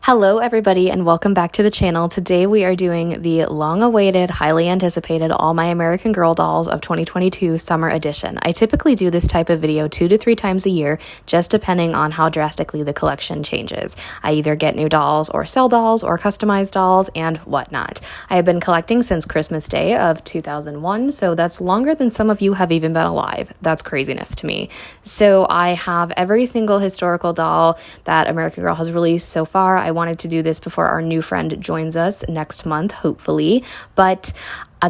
Hello everybody and welcome back to the channel. Today we are doing the long-awaited, highly anticipated All My American Girl Dolls of 2022 Summer Edition. I typically do this type of video 2 to 3 times a year, just depending on how drastically the collection changes. I either get new dolls or sell dolls or customize dolls and whatnot. I have been collecting since Christmas Day of 2001, so that's longer than some of you have even been alive. That's craziness to me. So I have every single historical doll that American Girl has released so far. I wanted to do this before our new friend joins us next month, hopefully, but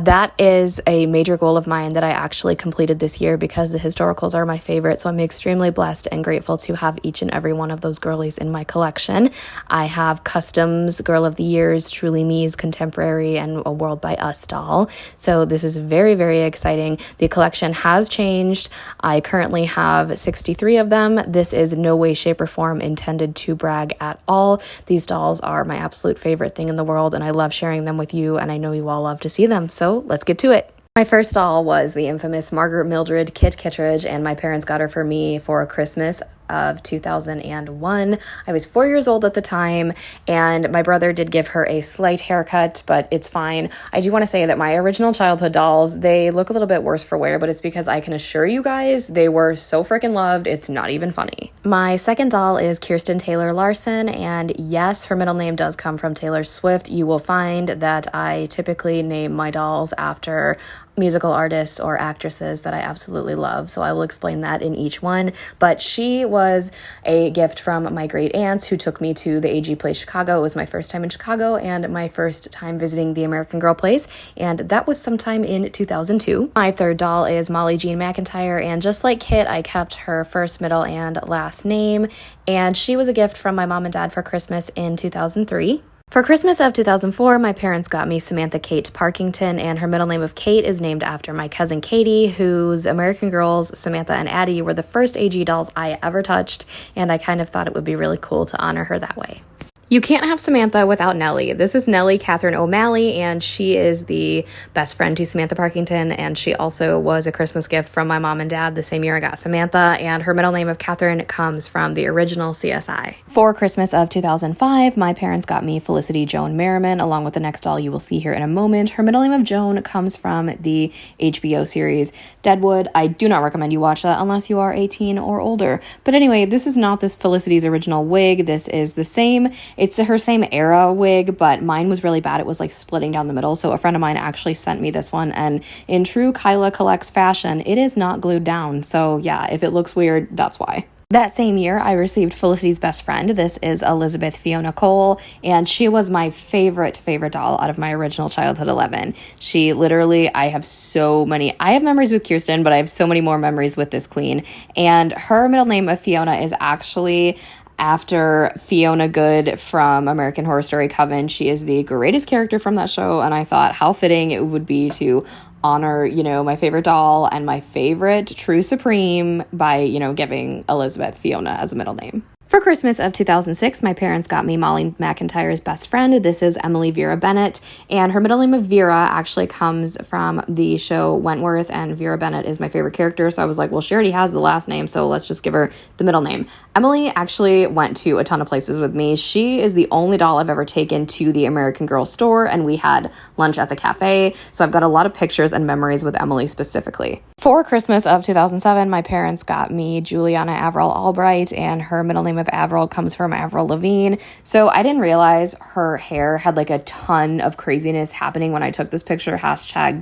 that is a major goal of mine that I actually completed this year because the historicals are my favorite, so I'm extremely blessed and grateful to have each and every one of those girlies in my collection. I have Customs, Girl of the Years, Truly Me's, Contemporary, and a World by Us doll, so this is very, very exciting. The collection has changed. I currently have 63 of them. This is no way, shape, or form intended to brag at all. These dolls are my absolute favorite thing in the world, and I love sharing them with you, and I know you all love to see them. So let's get to it. My first doll was the infamous Margaret Mildred Kit Kittredge, and my parents got her for me for Christmas of 2001. I was 4 years old at the time, and my brother did give her a slight haircut, but it's fine. I do want to say that my original childhood dolls, they look a little bit worse for wear, but it's because I can assure you guys they were so freaking loved, it's not even funny. My second doll is Kirsten Taylor Larson, and yes, her middle name does come from Taylor Swift. You will find that I typically name my dolls after musical artists or actresses that I absolutely love, so I will explain that in each one. But she was a gift from my great aunts who took me to the AG Place Chicago. It was my first time in Chicago and my first time visiting the American Girl Place, and that was sometime in 2002. My third doll is Molly Jean McIntire, and just like Kit, I kept her first, middle, and last name, and she was a gift from my mom and dad for Christmas in 2003. For Christmas of 2004, my parents got me Samantha Kate Parkington, and her middle name of Kate is named after my cousin Katie, whose American Girls, Samantha and Addie, were the first AG dolls I ever touched, and I kind of thought it would be really cool to honor her that way. You can't have Samantha without Nellie. This is Nellie Catherine O'Malley, and she is the best friend to Samantha Parkington, and she also was a Christmas gift from my mom and dad the same year I got Samantha, and her middle name of Catherine comes from the original CSI. For Christmas of 2005, my parents got me Felicity Joan Marriman, along with the next doll you will see here in a moment. Her middle name of Joan comes from the HBO series Deadwood. I do not recommend you watch that unless you are 18 or older. But anyway, this is not this Felicity's original wig. This is the same. It's her same era wig, but mine was really bad. It was like splitting down the middle. So a friend of mine actually sent me this one, and in true Kyla Collects fashion, it is not glued down. So yeah, if it looks weird, that's why. That same year, I received Felicity's best friend. This is Elizabeth Fiona Cole, and she was my favorite doll out of my original childhood 11. She literally, I have memories with Kirsten, but I have so many more memories with this queen. And her middle name of Fiona is actually after Fiona Good from American Horror Story Coven. She is the greatest character from that show, and I thought how fitting it would be to honor, my favorite doll and my favorite true supreme by, giving Elizabeth Fiona as a middle name. For Christmas of 2006, my parents got me Molly McIntire's best friend. This is Emily Vera Bennett, and her middle name of Vera actually comes from the show Wentworth, and Vera Bennett is my favorite character, so I was like, well, she already has the last name, so let's just give her the middle name. Emily actually went to a ton of places with me. She is the only doll I've ever taken to the American Girl store, and we had lunch at the cafe, so I've got a lot of pictures and memories with Emily specifically. For Christmas of 2007, my parents got me Juliana Avril Albright, and her middle name of Avril comes from Avril Lavigne. So I didn't realize her hair had like a ton of craziness happening when I took this picture,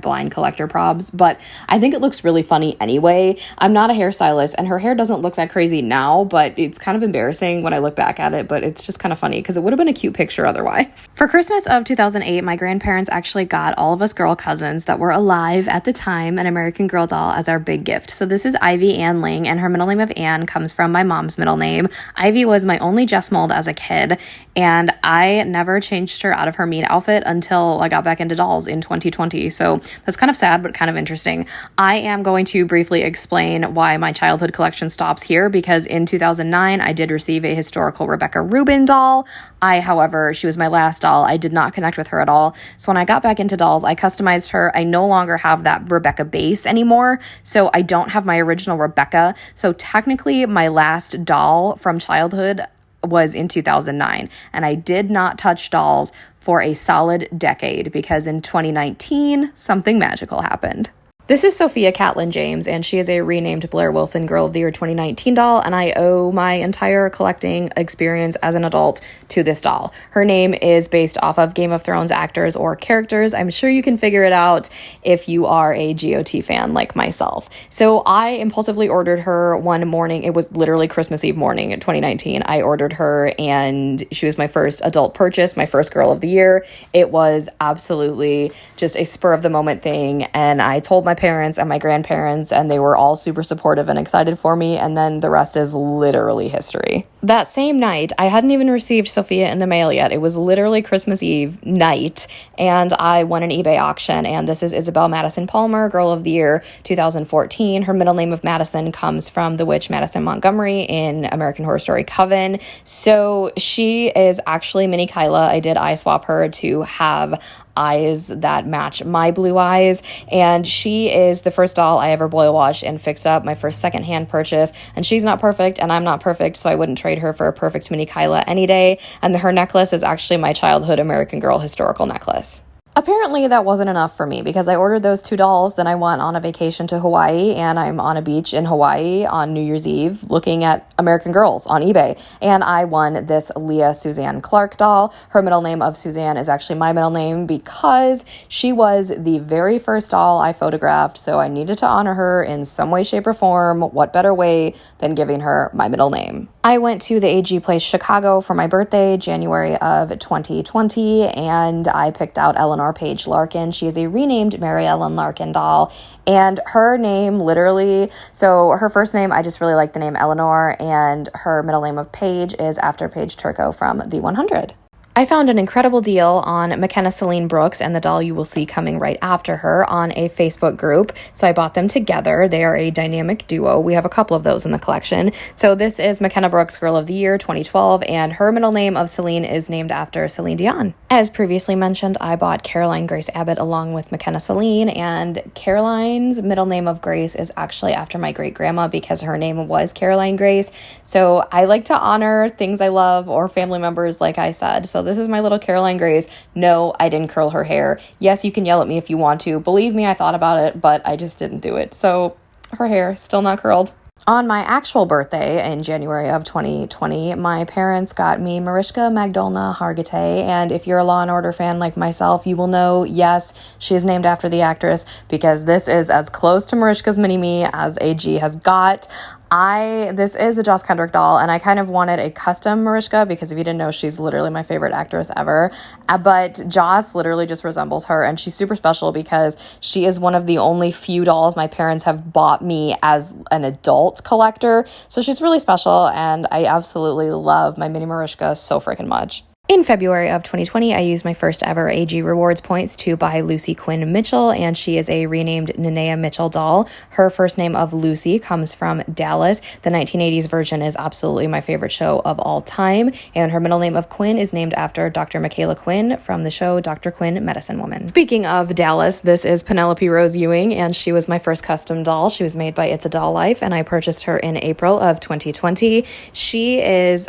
#blind collector probs, but I think it looks really funny anyway. I'm not a hairstylist, and her hair doesn't look that crazy now, but it's kind of embarrassing when I look back at it, but it's just kind of funny because it would have been a cute picture otherwise. For Christmas of 2008, my grandparents actually got all of us girl cousins that were alive at the time an American Girl doll as our big gift. So this is Ivy Ann Ling, and her middle name of Ann comes from my mom's middle name. Ivy was my only Jess mold as a kid, and I never changed her out of her mean outfit until I got back into dolls in 2020. So that's kind of sad, but kind of interesting. I am going to briefly explain why my childhood collection stops here, because in 2009, I did receive a historical Rebecca Rubin doll. However, she was my last doll. I did not connect with her at all. So when I got back into dolls, I customized her. I no longer have that Rebecca base anymore, so I don't have my original Rebecca. So technically, my last doll from childhood was in 2009. And I did not touch dolls for a solid decade because in 2019, something magical happened. This is Sophia Catelyn James, and she is a renamed Blair Wilson Girl of the Year 2019 doll, and I owe my entire collecting experience as an adult to this doll. Her name is based off of Game of Thrones actors or characters. I'm sure you can figure it out if you are a GOT fan like myself. So I impulsively ordered her one morning. It was literally Christmas Eve morning in 2019. I ordered her, and she was my first adult purchase, my first Girl of the Year. It was absolutely just a spur of the moment thing, and I told my parents and my grandparents, and they were all super supportive and excited for me, and then the rest is literally history. That same night, I hadn't even received Sophia in the mail yet. It was literally Christmas Eve night, and I won an eBay auction, and this is Isabelle Madison Palmer, Girl of the Year 2014. Her middle name of Madison comes from the witch Madison Montgomery in American Horror Story Coven, so she is actually Mini Kyla. I did eye swap her to have eyes that match my blue eyes, and she is the first doll I ever boil washed and fixed up, my first secondhand purchase, and she's not perfect and I'm not perfect, so I wouldn't trade her for a perfect Mini Kyla any day. And her necklace is actually my childhood American Girl historical necklace. Apparently that wasn't enough for me because I ordered those two dolls, then I went on a vacation to Hawaii, and I'm on a beach in Hawaii on New Year's Eve looking at American Girls on eBay, and I won this Lea Suzeanne Clark doll. Her middle name of Suzanne is actually my middle name because she was the very first doll I photographed, so I needed to honor her in some way, shape, or form. What better way than giving her my middle name? I went to the AG Place Chicago for my birthday, January of 2020, and I picked out Eleanor Paige Larkin. She is a renamed Mary Ellen Larkin doll, and her name literally, so her first name, I just really like the name Eleanor, and her middle name of Paige is after Paige Turco from The 100. I found an incredible deal on Mckenna Celine Brooks and the doll you will see coming right after her on a Facebook group. So I bought them together. They are a dynamic duo. We have a couple of those in the collection. So this is Mckenna Brooks Girl of the Year 2012, and her middle name of Celine is named after Celine Dion. As previously mentioned, I bought Caroline Grace Abbott along with Mckenna Celine, and Caroline's middle name of Grace is actually after my great grandma because her name was Caroline Grace. So I like to honor things I love or family members, like I said. So this is my little Caroline Grace. No, I didn't curl her hair. Yes, you can yell at me if you want to. Believe me, I thought about it, but I just didn't do it. So her hair still not curled. On my actual birthday in January of 2020, my parents got me Mariska, Magdolna, Hargitay, and if you're a Law & Order fan like myself, you will know, yes, she is named after the actress because this is as close to Mariska's Mini-Me as AG has got. This is a Joss Kendrick doll, and I kind of wanted a custom Mariska because if you didn't know, she's literally my favorite actress ever. But Joss literally just resembles her, and she's super special because she is one of the only few dolls my parents have bought me as an adult collector. So she's really special, and I absolutely love my mini Mariska so freaking much. In February of 2020, I used my first ever AG Rewards points to buy Lucy Quinn Mitchell, and she is a renamed Nenea Mitchell doll. Her first name of Lucy comes from Dallas. The 1980s version is absolutely my favorite show of all time, and her middle name of Quinn is named after Dr. Michaela Quinn from the show Dr. Quinn, Medicine Woman. Speaking of Dallas, this is Penelope Rose Ewing, and she was my first custom doll. She was made by It's a Doll Life, and I purchased her in April of 2020.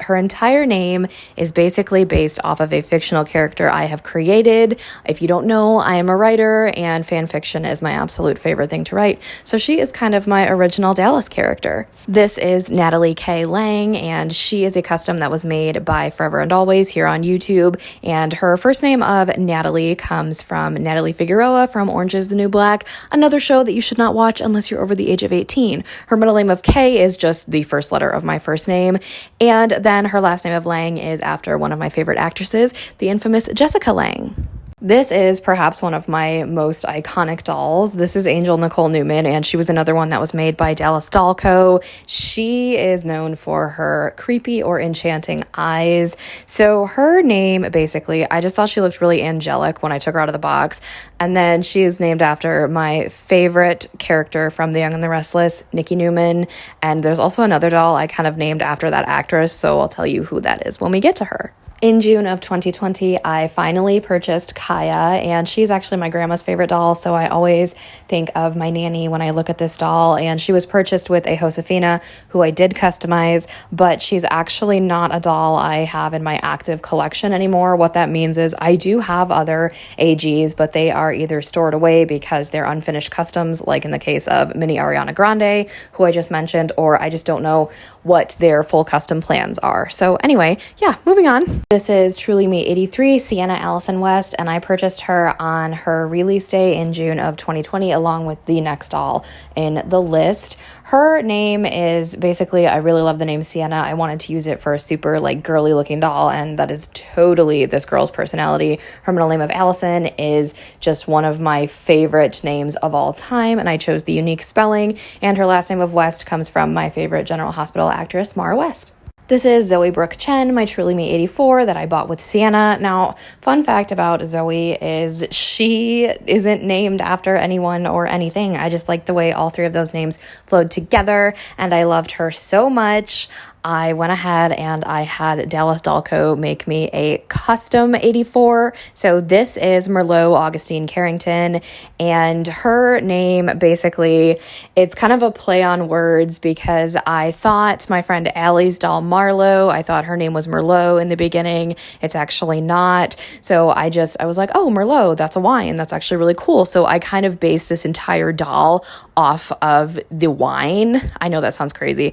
Her entire name is basically based off of a fictional character I have created. If you don't know, I am a writer, and fan fiction is my absolute favorite thing to write. So she is kind of my original Dallas character. This is Natalie K. Lang, and she is a custom that was made by Forever and Always here on YouTube. And her first name of Natalie comes from Natalie Figueroa from Orange is the New Black, another show that you should not watch unless you're over the age of 18. Her middle name of K is just the first letter of my first name. And then her last name of Lang is after one of my favorite actresses, the infamous Jessica Lang. This is perhaps one of my most iconic dolls. This is Angel Nicole Newman, and she was another one that was made by Dallas Doll Co. She is known for her creepy or enchanting eyes. So her name, basically, I just thought she looked really angelic when I took her out of the box. And then she is named after my favorite character from The Young and the Restless, Nikki Newman. And there's also another doll I kind of named after that actress, so I'll tell you who that is when we get to her. In June of 2020, I finally purchased Kaya, and she's actually my grandma's favorite doll, so I always think of my nanny when I look at this doll. And she was purchased with a Josefina, who I did customize, but she's actually not a doll I have in my active collection anymore. What that means is I do have other AGs, but they are either stored away because they're unfinished customs, like in the case of Mini Ariana Grande, who I just mentioned, or I just don't know what their full custom plans are. So anyway, yeah, moving on. This is Truly Me 83, Sienna Allison West, and I purchased her on her release day in June of 2020, along with the next doll in the list. Her name is basically, I really love the name Sienna. I wanted to use it for a super like girly looking doll, and that is totally this girl's personality. Her middle name of Allison is just one of my favorite names of all time, and I chose the unique spelling, and her last name of West comes from my favorite General Hospital actress, Mara West. This is Zoe Brooke Chen, my Truly Me 84 that I bought with Sienna. Now, fun fact about Zoe is she isn't named after anyone or anything. I just like the way all three of those names flowed together, and I loved her so much. I went ahead and I had Dallas Doll Co. make me a custom 84. So this is Merlot Augustine Carrington, and her name basically, it's kind of a play on words because I thought my friend Allie's doll Marlo, I thought her name was Merlot in the beginning. It's actually not. So I was like, oh, Merlot, that's a wine. That's actually really cool. So I kind of based this entire doll off of the wine. I know that sounds crazy.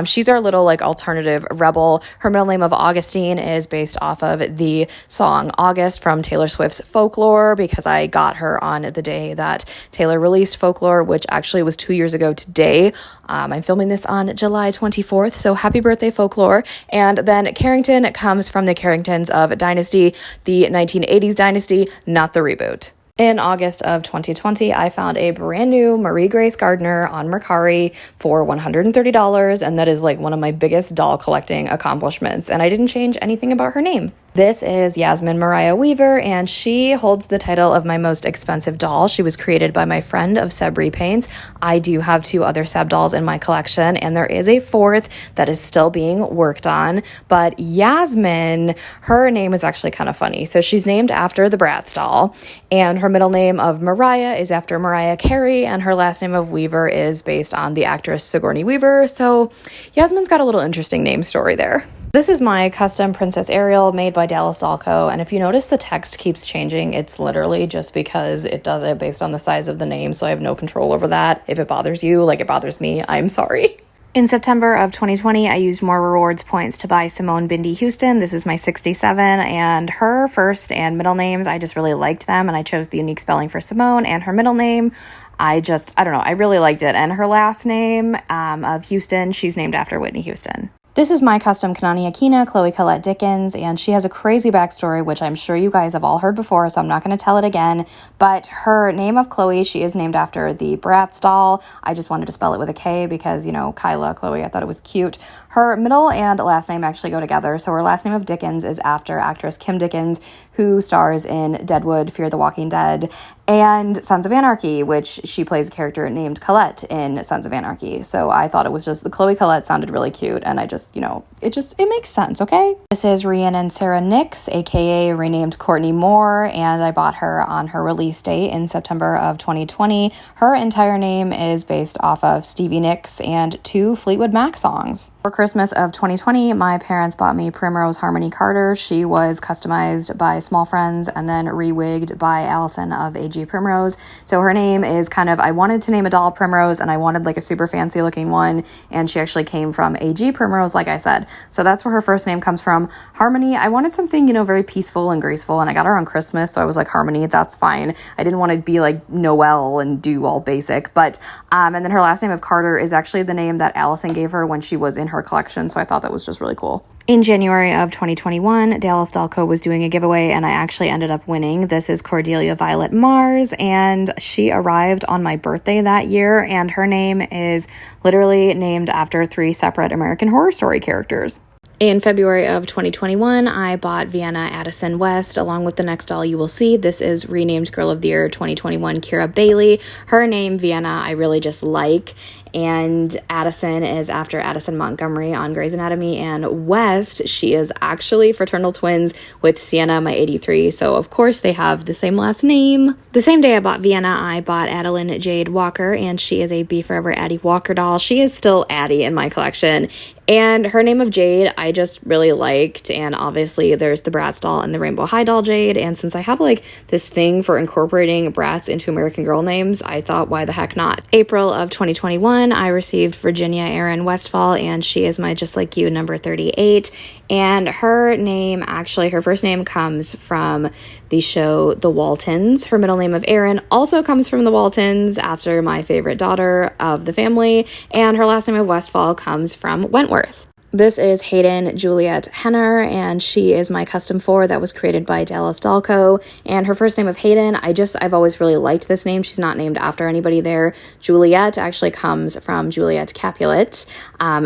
She's our little like alternative rebel. Her middle name of Augustine is based off of the song August from Taylor Swift's Folklore, because I got her on the day that Taylor released Folklore, which actually was 2 years ago today. I'm filming this on July 24th, so happy birthday, Folklore. And then Carrington comes from the Carringtons of Dynasty, the 1980s Dynasty, not the reboot. In August of 2020, I found a brand new Marie Grace Gardner on Mercari for $130, and that is like one of my biggest doll collecting accomplishments, and I didn't change anything about her name. This is Yasmin Mariah Weaver, and she holds the title of my most expensive doll. She was created by my friend of Seb Repaints. I do have 2 other Seb dolls in my collection, and there is a 4th that is still being worked on. But Yasmin, her name is actually kind of funny. So she's named after the Bratz doll, and her middle name of Mariah is after Mariah Carey, and her last name of Weaver is based on the actress Sigourney Weaver. So Yasmin's got a little interesting name story there. This is my custom Princess Ariel made by Dallas Doll Co. And if you notice the text keeps changing, it's literally just because it does it based on the size of the name. So I have no control over that. If it bothers you like it bothers me, I'm sorry. In September of 2020, I used more rewards points to buy Simone Bindi Houston. This is my 67, and her first and middle names, I just really liked them, and I chose the unique spelling for Simone, and her middle name, I don't know, I really liked it. And her last name of Houston, she's named after Whitney Houston. This is my custom Kananikauai Akina, Chloe Colette Dickens, and she has a crazy backstory, which I'm sure you guys have all heard before, so I'm not going to tell it again. But her name of Chloe, she is named after the Bratz doll. I just wanted to spell it with a K because, you know, Kyla, Chloe, I thought it was cute. Her middle and last name actually go together, so her last name of Dickens is after actress Kim Dickens, who stars in Deadwood, Fear the Walking Dead, and Sons of Anarchy, which she plays a character named Colette in Sons of Anarchy. So I thought it was just, the Chloe Colette sounded really cute, and I just, you know, it makes sense, okay? This is Rhiannon Sarah Nix, aka renamed Courtney Moore, and I bought her on her release date in September of 2020. Her entire name is based off of Stevie Nicks and 2 Fleetwood Mac songs. For Christmas of 2020, my parents bought me Primrose Harmony Carter. She was customized by Small Friends and then rewigged by Allison of AG Primrose. So her name is kind of, I wanted to name a doll Primrose, and I wanted like a super fancy looking one, and she actually came from AG Primrose, like I said. So that's where her first name comes from. Harmony, I wanted something, you know, very peaceful and graceful, and I got her on Christmas, so I was like, Harmony, that's fine. I didn't want to be like Noelle and do all basic, but and then her last name of Carter is actually the name that Allison gave her when she was in her collection, so I thought that was just really cool. In January of 2021, Dallas Doll Co. was doing a giveaway, and I actually ended up winning. This is Cordelia Violet Mars, and she arrived on my birthday that year, and her name is literally named after 3 separate American Horror Story characters. In February of 2021, I bought Vienna Addison West along with the next doll you will see. This is renamed Girl of the Year 2021 Kira Bailey. Her name, Vienna, I really just like. and Addison is after Addison Montgomery on Grey's Anatomy, and West, she is actually fraternal twins with Sienna, my 83, so of course they have the same last name. The same day I bought Vienna, I bought Adeline Jade Walker, and she is a Be Forever Addie Walker doll. She is still Addie in my collection, and her name of Jade I just really liked, and obviously there's the Bratz doll and the Rainbow High doll Jade, and since I have like this thing for incorporating Bratz into American Girl names, I thought why the heck not. April of 2021, I received Virginia Erin Westfall, and she is my Just Like You number 38, and her name, actually her first name comes from the show The Waltons. Her middle name of Erin also comes from The Waltons after my favorite daughter of the family, and her last name of Westfall comes from Wentworth. This is Hayden Juliet Henner, and she is my custom 4 that was created by Dallas Dalco. And her first name of Hayden, I've always really liked this name. She's not named after anybody there. Juliet actually comes from Juliet Capulet.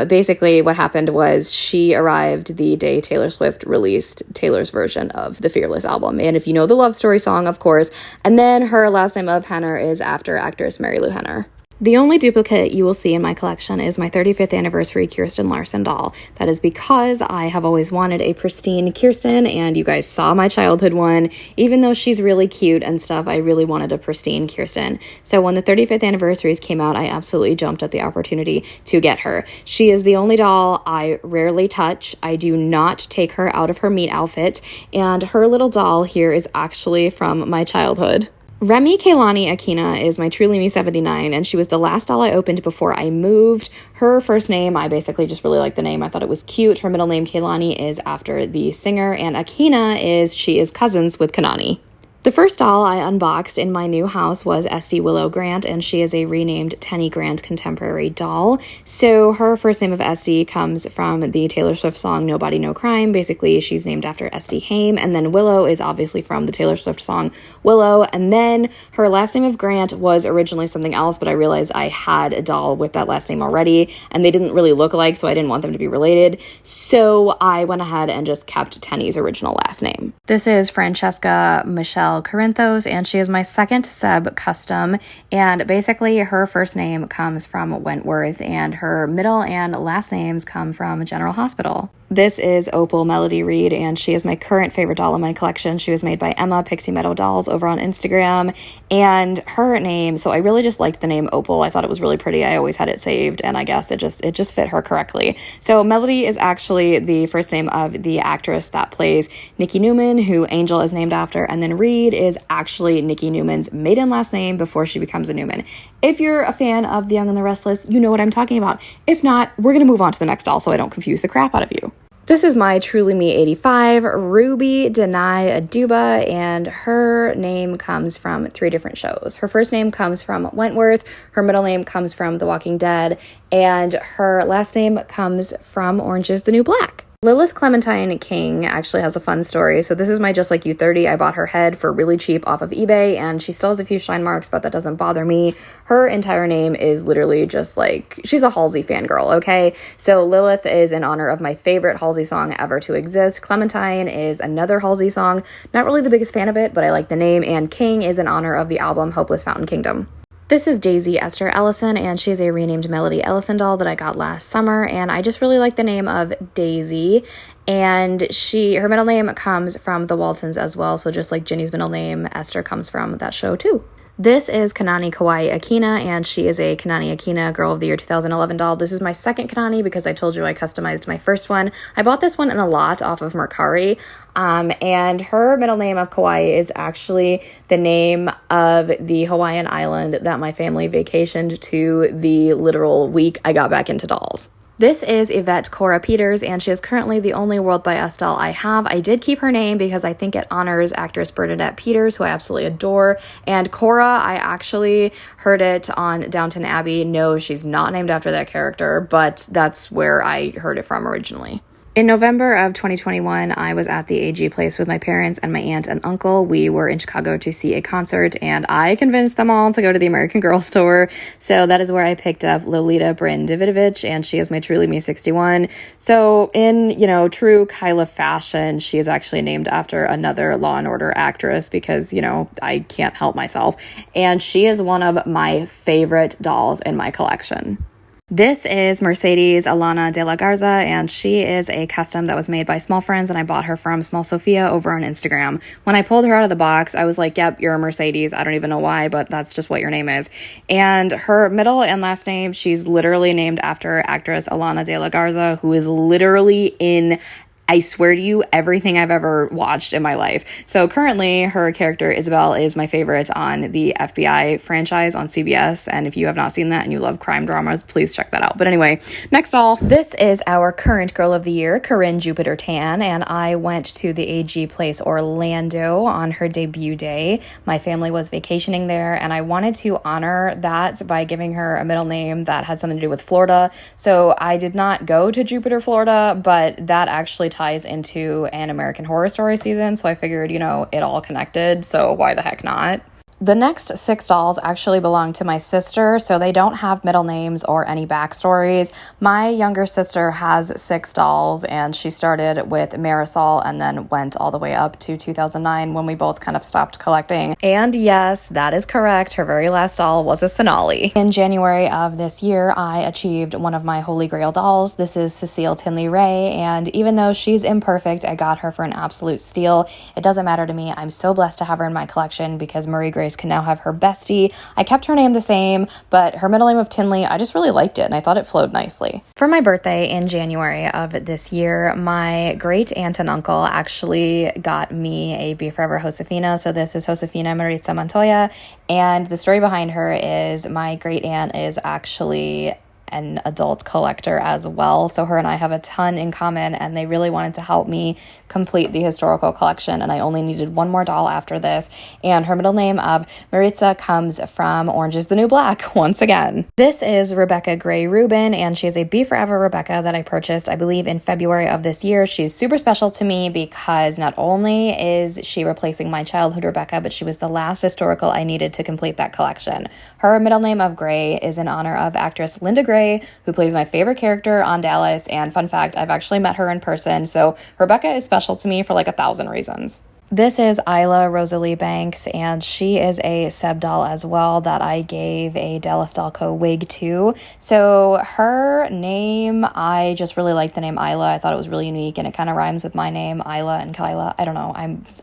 Basically what happened was she arrived the day Taylor Swift released Taylor's version of the Fearless album. And if you know the Love Story song, of course. And then her last name of Henner is after actress Mary Lou Henner. The only duplicate you will see in my collection is my 35th anniversary Kirsten Larson doll. That is because I have always wanted a pristine Kirsten, and you guys saw my childhood one. Even though she's really cute and stuff, I really wanted a pristine Kirsten. So when the 35th anniversaries came out, I absolutely jumped at the opportunity to get her. She is the only doll I rarely touch. I do not take her out of her meet outfit, and her little doll here is actually from my childhood. Remy Kaylani Akina is my Truly Me 79, and she was the last doll I opened before I moved. Her first name, I basically just really liked the name. I thought it was cute. Her middle name, Kaylani, is after the singer, and Akina she is cousins with Kanani. The first doll I unboxed in my new house was Esty Willow Grant, and she is a renamed Tenny Grant contemporary doll. So her first name of Esty comes from the Taylor Swift song No Body No Crime. Basically, she's named after Esty Haim, and then Willow is obviously from the Taylor Swift song Willow. And then her last name of Grant was originally something else, but I realized I had a doll with that last name already, and they didn't really look alike, so I didn't want them to be related. So I went ahead and just kept Tenny's original last name. This is Francesca Michelle Corinthos, and she is my second Seb custom, and basically her first name comes from Wentworth, and her middle and last names come from General Hospital. This is Opal Melody Reed, and she is my current favorite doll in my collection. She was made by Emma Pixie Meadow Dolls over on Instagram, and her name, so I really just liked the name Opal. I thought it was really pretty. I always had it saved, and I guess it just fit her correctly. So Melody is actually the first name of the actress that plays Nikki Newman, who Angel is named after, and then Reed is actually Nikki Newman's maiden last name before she becomes a Newman. If you're a fan of The Young and the Restless, you know what I'm talking about. If not, we're going to move on to the next doll so I don't confuse the crap out of you. This is my Truly Me 85, Ruby Denai Aduba, and her name comes from 3 different shows. Her first name comes from Wentworth, her middle name comes from The Walking Dead, and her last name comes from Orange is the New Black. Lilith Clementine King actually has a fun story. So this is my Just Like You 30. I bought her head for really cheap off of eBay, and she still has a few shine marks, but that doesn't bother me. Her entire name is literally just like, she's a Halsey fangirl, okay? So Lilith is in honor of my favorite Halsey song ever to exist. Clementine is another Halsey song. Not really the biggest fan of it, but I like the name. And King is in honor of the album Hopeless Fountain Kingdom. This is Daisy Esther Ellison, and she's a renamed Melody Ellison doll that I got last summer, and I just really like the name of Daisy, and her middle name comes from the Waltons as well, so just like Ginny's middle name, Esther comes from that show too. This is Kananikauai Akina, and she is a Kanani Akina Girl of the Year 2011 doll. This is my second Kanani because I told you I customized my first one. I bought this one in a lot off of Mercari, and her middle name of Kauai is actually the name of the Hawaiian island that my family vacationed to the literal week I got back into dolls. This is Yvette Cora Peters, and she is currently the only World by Us doll I have. I did keep her name because I think it honors actress Bernadette Peters, who I absolutely adore. And Cora, I actually heard it on Downton Abbey. No, she's not named after that character, but that's where I heard it from originally. In November of 2021, I was at the AG place with my parents and my aunt and uncle. We were in Chicago to see a concert, and I convinced them all to go to the American Girl store. So that is where I picked up Lolita Bryn Davidovich, and she is my Truly Me 61. So in, true Kyla fashion, she is actually named after another Law & Order actress because, I can't help myself. And she is one of my favorite dolls in my collection. This is Mercedes Alana de la Garza, and she is a custom that was made by Small Friends, and I bought her from Small Sophia over on Instagram. When I pulled her out of the box, I was like, yep, you're a Mercedes. I don't even know why, but that's just what your name is. And her middle and last name, she's literally named after actress Alana de la Garza, who is literally in, I swear to you, everything I've ever watched in my life. So currently, her character, Isabelle, is my favorite on the FBI franchise on CBS. And if you have not seen that and you love crime dramas, please check that out. But anyway, next doll. This is our current Girl of the Year, Corinne Jupiter Tan. And I went to the AG Place Orlando on her debut day. My family was vacationing there, and I wanted to honor that by giving her a middle name that had something to do with Florida. So I did not go to Jupiter, Florida, but that actually ties into an American Horror Story season, so I figured, it all connected, so why the heck not? The next 6 dolls actually belong to my sister, so they don't have middle names or any backstories. My younger sister has 6 dolls, and she started with Marisol and then went all the way up to 2009 when we both kind of stopped collecting. And yes, that is correct. Her very last doll was a Sonali. In January of this year, I achieved one of my holy grail dolls. This is Cécile Tinley Rey, and even though she's imperfect, I got her for an absolute steal. It doesn't matter to me. I'm so blessed to have her in my collection because Marie Grace can now have her bestie. I kept her name the same, but her middle name of Tinley, I just really liked it, and I thought it flowed nicely. For my birthday in January of this year, my great aunt and uncle actually got me a Be Forever Josefina. So this is Josefina Maritza Montoya, and the story behind her is my great aunt is actually an adult collector as well. So her and I have a ton in common, and they really wanted to help me complete the historical collection, and I only needed one more doll after this. And her middle name of Maritza comes from Orange is the New Black once again. This is Rebecca Gray Rubin, and she is a Be Forever Rebecca that I purchased, I believe, in February of this year. She's super special to me because not only is she replacing my childhood Rebecca, but she was the last historical I needed to complete that collection. Her middle name of Gray is in honor of actress Linda Gray, who plays my favorite character on Dallas, and fun fact, I've actually met her in person, so Rebecca is special to me for like 1,000 reasons. This is Isla Rosalie Banks, and she is a Seb doll as well that I gave a Della Stalco wig to. So her name, I just really like the name Isla. I thought it was really unique, and it kind of rhymes with my name, Isla and Kyla. I don't know.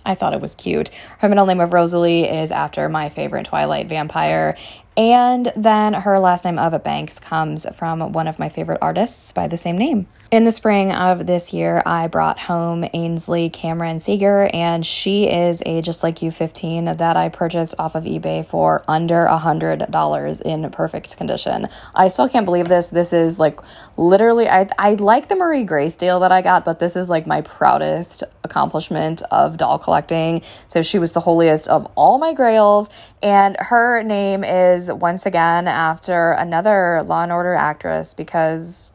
I thought it was cute. Her middle name of Rosalie is after my favorite Twilight vampire. And then her last name of Banks comes from one of my favorite artists by the same name. In the spring of this year, I brought home Ainsley Cameron Seeger, and she is a Just Like You 15 that I purchased off of eBay for under $100 in perfect condition. I still can't believe this. This is like literally, I like the Marie Grace deal that I got, but this is like my proudest accomplishment of doll collecting. So she was the holiest of all my grails, and her name is once again after another Law and Order actress because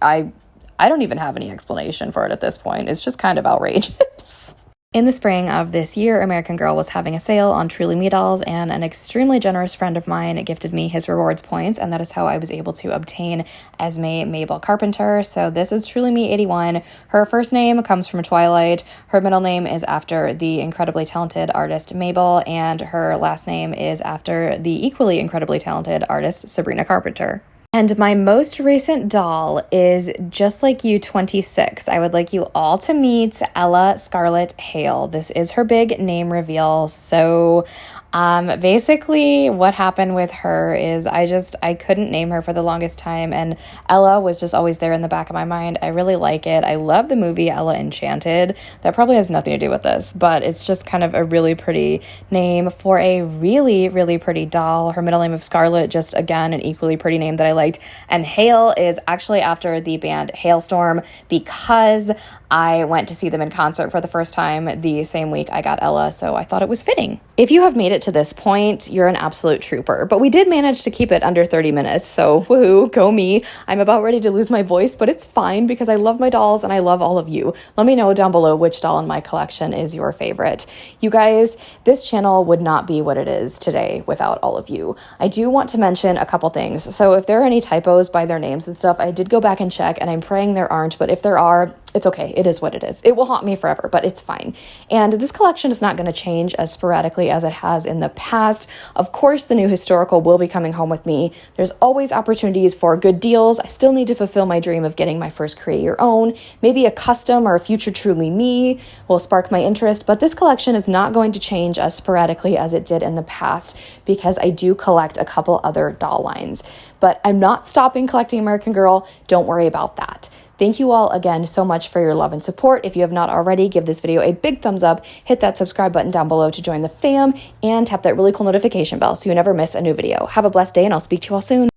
I don't even have any explanation for it at this point. It's just kind of outrageous. In the spring of this year, American Girl was having a sale on Truly Me dolls, and an extremely generous friend of mine gifted me his rewards points, and that is how I was able to obtain Esme Mabel Carpenter. So this is Truly Me 81. Her first name comes from Twilight. Her middle name is after the incredibly talented artist Mabel, and her last name is after the equally incredibly talented artist Sabrina Carpenter. And my most recent doll is Just Like You 26. I would like you all to meet Ella Scarlett Hale. This is her big name reveal. So basically what happened with her is I couldn't name her for the longest time, and Ella was just always there in the back of my mind. I really like it. I love the movie Ella Enchanted. That probably has nothing to do with this, but it's just kind of a really pretty name for a really, really pretty doll. Her middle name of Scarlett, just again, an equally pretty name that I liked. And Hale is actually after the band Hailstorm because I went to see them in concert for the first time the same week I got Ella, so I thought it was fitting. If you have made it to this point, you're an absolute trooper, but we did manage to keep it under 30 minutes, so woohoo, go me. I'm about ready to lose my voice, but it's fine because I love my dolls and I love all of you. Let me know down below which doll in my collection is your favorite. You guys, this channel would not be what it is today without all of you. I do want to mention a couple things. So if there are any typos by their names and stuff, I did go back and check, and I'm praying there aren't, but if there are, it's okay. It is what it is. It will haunt me forever, but it's fine. And this collection is not going to change as sporadically as it has in the past. Of course, the new historical will be coming home with me. There's always opportunities for good deals. I still need to fulfill my dream of getting my first Create Your Own. Maybe a custom or a future Truly Me will spark my interest, but this collection is not going to change as sporadically as it did in the past because I do collect a couple other doll lines. But I'm not stopping collecting American Girl. Don't worry about that. Thank you all again so much for your love and support. If you have not already, give this video a big thumbs up, hit that subscribe button down below to join the fam, and tap that really cool notification bell so you never miss a new video. Have a blessed day, and I'll speak to you all soon.